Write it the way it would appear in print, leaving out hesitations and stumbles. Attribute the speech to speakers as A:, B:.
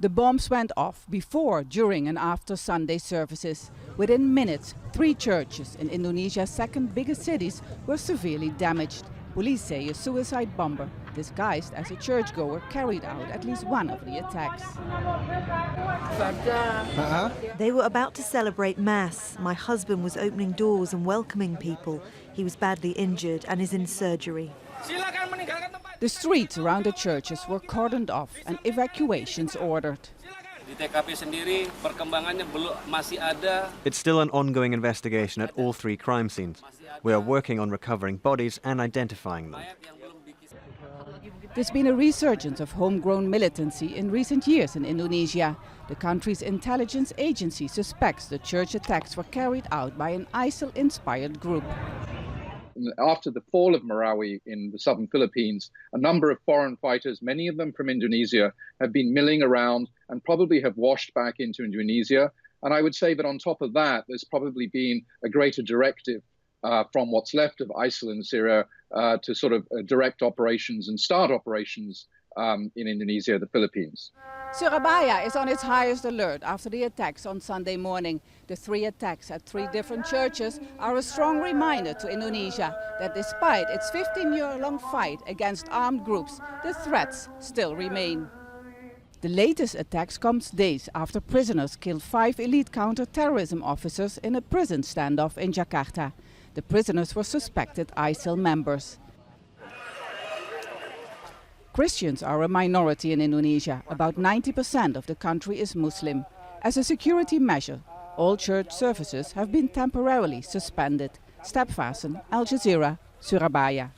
A: The bombs went off before, during and after Sunday services. Within minutes, 3 churches in Indonesia's second biggest cities were severely damaged. Police say a suicide bomber, disguised as a churchgoer, carried out at least one of the attacks.
B: They were about to celebrate Mass. My husband was opening doors and welcoming people. He was badly injured and is in surgery.
A: The streets around the churches were cordoned off and evacuations ordered.
C: It's still an ongoing investigation at all 3 crime scenes. We are working on recovering bodies and identifying them.
A: There's been a resurgence of homegrown militancy in recent years in Indonesia. The country's intelligence agency suspects the church attacks were carried out by an ISIL-inspired group.
D: After the fall of Marawi in the southern Philippines, a number of foreign fighters, many of them from Indonesia, have been milling around and probably have washed back into Indonesia. And I would say that on top of that, there's probably been a greater directive from what's left of ISIL in Syria to sort of direct operations and start operations in Indonesia, the Philippines.
A: Surabaya is on its highest alert after the attacks on Sunday morning. The 3 attacks at 3 different churches are a strong reminder to Indonesia that despite its 15-year-long fight against armed groups, the threats still remain. The latest attacks comes days after prisoners killed 5 elite counter-terrorism officers in a prison standoff in Jakarta. The prisoners were suspected ISIL members. Christians are a minority in Indonesia. About 90% of the country is Muslim. As a security measure, all church services have been temporarily suspended. Vaessen, Al Jazeera, Surabaya.